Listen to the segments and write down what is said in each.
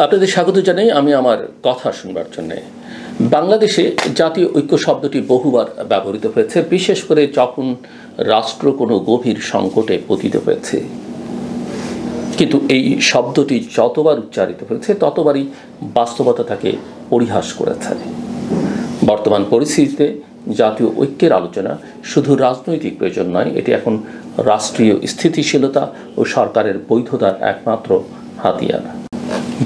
আপনাদের স্বাগত জানাই। আমি আমার কথা শুনবার জন্য। বাংলাদেশে জাতীয় ঐক্য শব্দটি বহুবার ব্যবহৃত হয়েছে, বিশেষ করে যখন রাষ্ট্র কোনো গভীর সংকটে পতিত হয়েছে। কিন্তু এই শব্দটি যতবার উচ্চারিত হয়েছে ততবারই বাস্তবতা তাকে পরিহাস করেছে। বর্তমান পরিস্থিতিতে জাতীয় ঐক্যের আলোচনা শুধু রাজনৈতিক প্রয়োজন নয়, এটি এখন রাষ্ট্রীয় স্থিতিশীলতা ও সরকারের বৈধতার একমাত্র হাতিয়ার।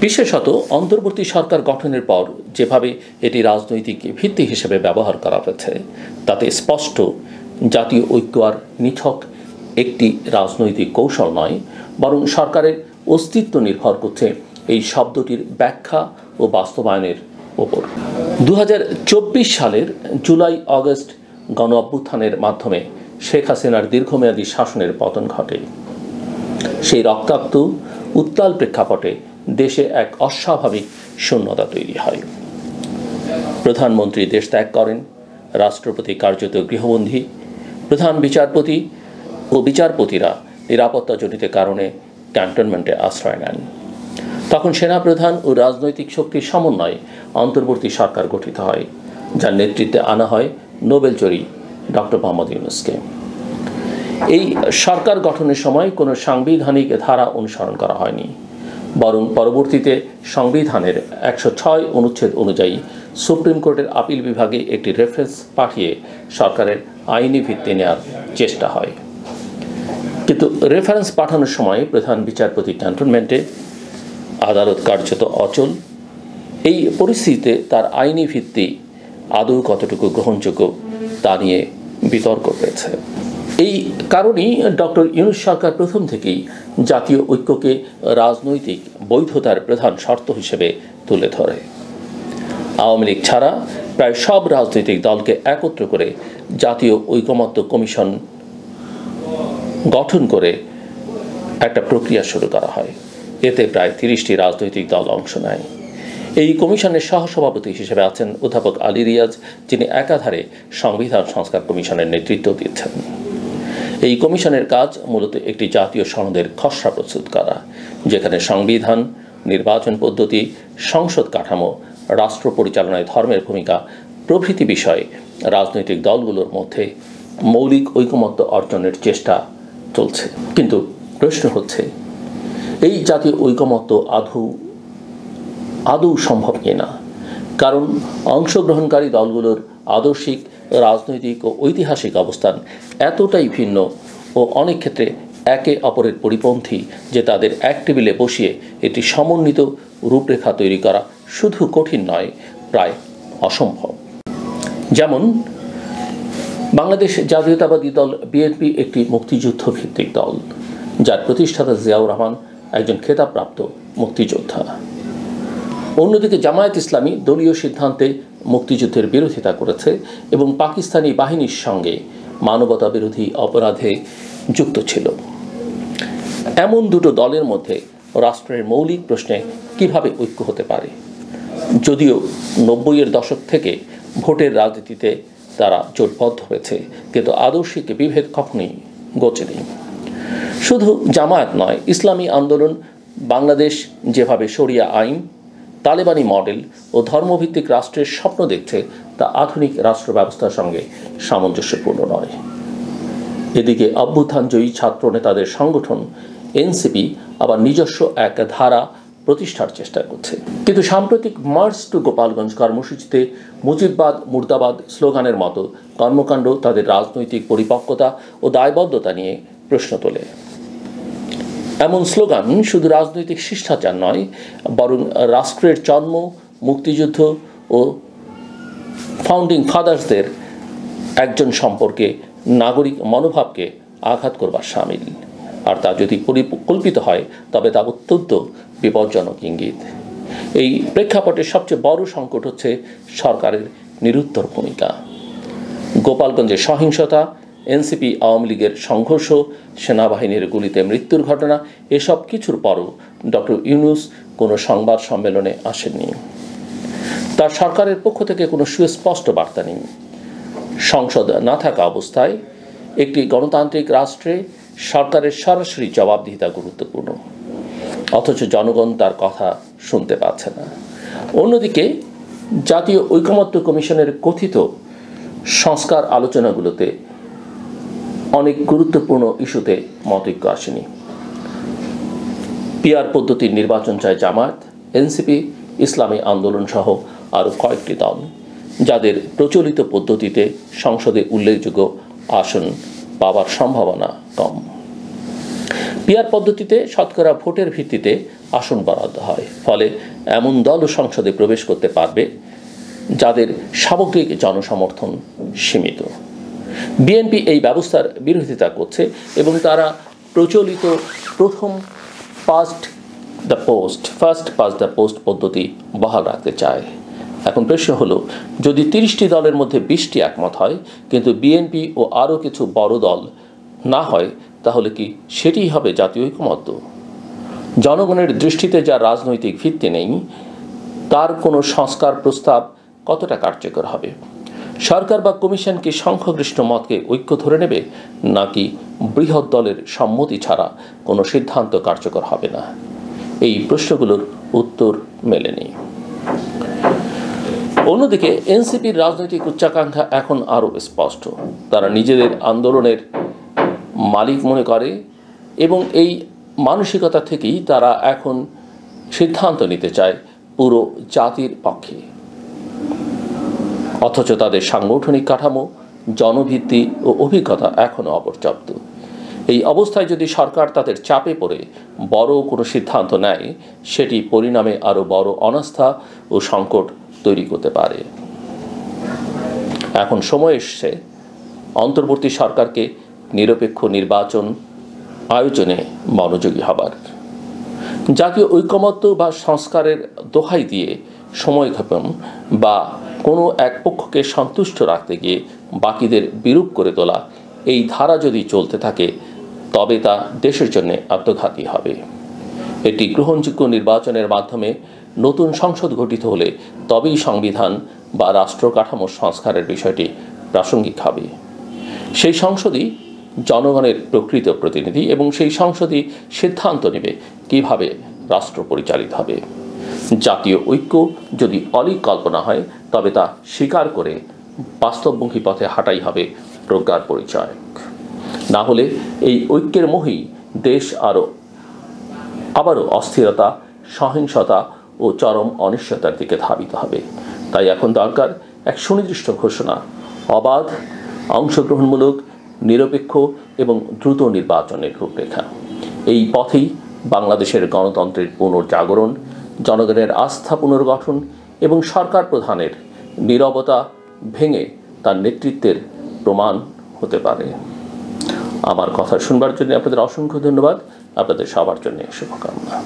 বিশেষত অন্তর্বর্তী সরকার গঠনের পর যেভাবে এটি রাজনৈতিক ভিত্তি হিসেবে ব্যবহার করা হয়েছে, তাতে স্পষ্ট জাতীয় ঐক্য আর নিছক একটি রাজনৈতিক কৌশল নয়, বরং সরকারের অস্তিত্ব নির্ভর করছে এই শব্দটির ব্যাখ্যা ও বাস্তবায়নের ওপর। 2024 সালের জুলাই আগস্ট গণ অভ্যুত্থানের মাধ্যমে শেখ হাসিনার দীর্ঘমেয়াদী শাসনের পতন ঘটে। সেই রক্তাক্ত উত্তাল প্রেক্ষাপটে দেশে এক অস্বাভাবিক শূন্যতা তৈরি হয়। প্রধানমন্ত্রী দেশ ত্যাগ করেন, রাষ্ট্রপতি কার্যত গৃহবন্দী, প্রধান বিচারপতি ও বিচারপতিরা নিরাপত্তাজনিত কারণে ক্যান্টনমেন্টে আশ্রয় নেন। তখন সেনাপ্রধান ও রাজনৈতিক শক্তির সমন্বয়ে অন্তর্বর্তী সরকার গঠিত হয়, যার নেতৃত্বে আনা হয় নোবেলজয়ী ডক্টর মোহাম্মদ ইউনূসকে। এই সরকার গঠনের সময় কোনো সাংবিধানিক ধারা অনুসরণ করা হয়নি, বরং পরবর্তীতে সংবিধানের 106 অনুচ্ছেদ অনুযায়ী সুপ্রিম কোর্টের আপিল বিভাগে একটি রেফারেন্স পাঠিয়ে সরকারের আইনি ভিত্তি নেওয়ার চেষ্টা হয়। কিন্তু রেফারেন্স পাঠানোর সময় প্রধান বিচারপতি ক্যান্টনমেন্টে, আদালত কার্যত অচল। এই পরিস্থিতিতে তার আইনি ভিত্তি আদৌ কতটুকু গ্রহণযোগ্য তা নিয়ে বিতর্ক রয়েছে। এই কারণেই ডক্টর ইউনূস সরকার প্রথম থেকেই জাতীয় ঐক্যকে রাজনৈতিক বৈধতার প্রধান শর্ত হিসেবে তুলে ধরে। আওয়ামী লীগ ছাড়া প্রায় সব রাজনৈতিক দলকে একত্র করে জাতীয় ঐকমত্য কমিশন গঠন করে একটা প্রক্রিয়া শুরু করা হয়। এতে প্রায় 30টি রাজনৈতিক দল অংশ নেয়। এই কমিশনের সহসভাপতি হিসেবে আছেন অধ্যাপক আলী রিয়াজ, যিনি একাধারে সংবিধান সংস্কার কমিশনের নেতৃত্ব দিচ্ছেন। এই কমিশনের কাজ মূলত একটি জাতীয় সনদের খসড়া প্রস্তুত করা, যেখানে সংবিধান, নির্বাচন পদ্ধতি, সংসদ কাঠামো, রাষ্ট্র পরিচালনায় ধর্মের ভূমিকা প্রভৃতি বিষয়ে রাজনৈতিক দলগুলোর মধ্যে মৌলিক ঐকমত্য অর্জনের চেষ্টা চলছে। কিন্তু প্রশ্ন হচ্ছে, এই জাতীয় ঐকমত্য আদৌ সম্ভব কিনা? কারণ অংশগ্রহণকারী দলগুলোর আদর্শিক, রাজনৈতিক ও ঐতিহাসিক অবস্থান এতটাই ভিন্ন ও অনেক ক্ষেত্রে একে অপরের পরিপন্থী যে তাদের এক টেবিলে বসিয়ে একটি সমন্বিত রূপরেখা তৈরি করা শুধু কঠিন নয়, প্রায় অসম্ভব। যেমন বাংলাদেশ জাতীয়তাবাদী দল বিএনপি একটি মুক্তিযুদ্ধ ভিত্তিক দল, যার প্রতিষ্ঠাতা জিয়াউর রহমান একজন খেতাবপ্রাপ্ত মুক্তিযোদ্ধা। অন্যদিকে জামায়াত ইসলামী দলীয় সিদ্ধান্তে মুক্তিযুদ্ধের বিরোধিতা করেছে এবং পাকিস্তানি বাহিনীর সঙ্গে মানবতা বিরোধী অপরাধে যুক্ত ছিল। এমন দুটো দলের মধ্যে রাষ্ট্রের মৌলিক প্রশ্নে কিভাবে ঐক্য হতে পারে? যদিও 90-এর দশক থেকে ভোটের রাজনীতিতে তারা জোটবদ্ধ হয়েছে, কিন্তু আদর্শিক বিভেদ কখনোই গোচেনি। শুধু জামায়াত নয়, ইসলামী আন্দোলন বাংলাদেশ যেভাবে শরিয়া আইন, তালেবানি মডেল ও ধর্মভিত্তিক রাষ্ট্রের স্বপ্ন দেখছে, তা আধুনিক রাষ্ট্র ব্যবস্থার সঙ্গে সামঞ্জস্যপূর্ণ নয়। এদিকে অভ্যুত্থানজয়ী ছাত্র নেতাদের সংগঠন এনসিপি আবার নিজস্ব এক ধারা প্রতিষ্ঠার চেষ্টা করছে। কিন্তু সাম্প্রতিক মার্চ টু গোপালগঞ্জ কর্মসূচিতে মুজিববাদ মুর্দাবাদ স্লোগানের মতো কর্মকাণ্ড তাদের রাজনৈতিক পরিপক্কতা ও দায়বদ্ধতা নিয়ে প্রশ্ন তোলে। এমন স্লোগান শুধু রাজনৈতিক শিষ্টাচার নয়, বরং রাষ্ট্রের জন্ম, মুক্তিযুদ্ধ ও ফাউন্ডিং ফাদার্সদের একজন সম্পর্কে নাগরিক মনোভাবকে আঘাত করবার শামিল। আর তা যদি পরিকল্পিত হয় তবে তা অত্যন্ত বিপজ্জনক ইঙ্গিত। এই প্রেক্ষাপটে সবচেয়ে বড় সংকট হচ্ছে সরকারের নিরুত্তর ভূমিকা। গোপালগঞ্জের সহিংসতা, এনসিপি আওয়ামী লীগের সংঘর্ষ, সেনাবাহিনীর গুলিতে মৃত্যুর ঘটনা, এসব কিছুর পরও ডক্টর ইউনূস কোনো সংবাদ সম্মেলনে আসেননি। তার সরকারের পক্ষ থেকে কোনো সুস্পষ্ট বার্তা নেই। সংসদ না থাকা অবস্থায় একটি গণতান্ত্রিক রাষ্ট্রে সরকারের সরাসরি জবাবদিহিতা গুরুত্বপূর্ণ। অথচ জনগণ তার কথা শুনতে পাচ্ছে না। অন্যদিকে জাতীয় ঐকমত্য কমিশনের কথিত সংস্কার আলোচনাগুলোতে অনেক গুরুত্বপূর্ণ ইস্যুতে মতৈক্য আসেনি। পিআর পদ্ধতির নির্বাচন চায় জামায়াত, এনসিপি, ইসলামী আন্দোলন সহ আরও কয়েকটি দল, যাদের প্রচলিত পদ্ধতিতে সংসদে উল্লেখযোগ্য আসন পাওয়ার সম্ভাবনা কম। পিআর পদ্ধতিতে শতকরা ভোটের ভিত্তিতে আসন বরাদ্দ হয়, ফলে এমন দলও সংসদে প্রবেশ করতে পারবে যাদের সামগ্রিক জনসমর্থন সীমিত। বিএনপি এই ব্যবস্থার বিরোধিতা করছে এবং তারা প্রচলিত ফার্স্ট পাস্ট দ্য পোস্ট পদ্ধতি বহাল রাখতে চায়। এখন প্রশ্ন হলো, যদি 30টি দলের মধ্যে 20টি একমত হয় কিন্তু বিএনপি ও আরও কিছু বড় দল না হয়, তাহলে কি সেটিই হবে জাতীয় ঐকমত্য? জনগণের দৃষ্টিতে যা রাজনৈতিক ভিত্তি নেই, তার কোনো সংস্কার প্রস্তাব কতটা কার্যকর হবে? সরকার বা কমিশন কি সংখ্যাগরিষ্ঠ মতকে ঐক্য ধরে নেবে, নাকি বৃহৎ দলের সম্মতি ছাড়া কোনো সিদ্ধান্ত কার্যকর হবে না? এই প্রশ্নগুলোর উত্তর মেলেনি। অন্যদিকে এনসিপির রাজনৈতিক উচ্চাকাঙ্ক্ষা এখন আরও স্পষ্ট। তারা নিজেদের আন্দোলনের মালিক মনে করে এবং এই মানসিকতা থেকেই তারা এখন সিদ্ধান্ত নিতে চায় পুরো জাতির পক্ষে। অথচ তাদের সাংগঠনিক কাঠামো, জনভিত্তি ও অভিজ্ঞতা এখনও অপর্যাপ্ত। এই অবস্থায় যদি সরকার তাদের চাপে পড়ে বড় কোনো সিদ্ধান্ত নেয়, সেটি পরিণামে আরও বড় অনাস্থা ও সংকট তৈরি করতে পারে। এখন সময় এসেছে অন্তর্বর্তী সরকারকে নিরপেক্ষ নির্বাচন আয়োজনে মনোযোগী হবার। জাতীয় ঐকমত্য বা সংস্কারের দোহাই দিয়ে সময়ক্ষেপণ বা কোনো এক পক্ষকে সন্তুষ্ট রাখতে গিয়ে বাকিদের বিরূপ করে তোলা, এই ধারা যদি চলতে থাকে তবে তা দেশের জন্য আত্মঘাতী হবে। এটি গ্রহণযোগ্য নির্বাচনের মাধ্যমে নতুন সংসদ গঠিত হলে তবেই সংবিধান বা রাষ্ট্র কাঠামোর সংস্কারের বিষয়টি প্রাসঙ্গিক হবে। সেই সংসদই জনগণের প্রকৃত প্রতিনিধি এবং সেই সংসদই সিদ্ধান্ত নেবে কিভাবে রাষ্ট্র পরিচালিত হবে। জাতীয় ঐক্য যদি অলীক কল্পনা হয়, তবে তা স্বীকার করে বাস্তবমুখী পথে হাঁটাই হবে প্রজ্ঞার পরিচয়। না হলে এই ঐক্যের মোহেই দেশ আবারও অস্থিরতা, সহিংসতা ও চরম অনিশ্চয়তার দিকে ধাবিত হবে। তাই এখন দরকার এক সুনির্দিষ্ট ঘোষণা, অবাধ, অংশগ্রহণমূলক, নিরপেক্ষ এবং দ্রুত নির্বাচনের রূপরেখা। এই পথেই বাংলাদেশের গণতন্ত্রের পুনর্জাগরণ, জনগণের আস্থা পুনর্গঠন এবং সরকার প্রধানের নীরবতা ভেঙে তার নেতৃত্বের প্রমাণ হতে পারে। আমার কথা শুনবার জন্য আপনাদের অসংখ্য ধন্যবাদ। আপনাদের সবার জন্য শুভকামনা।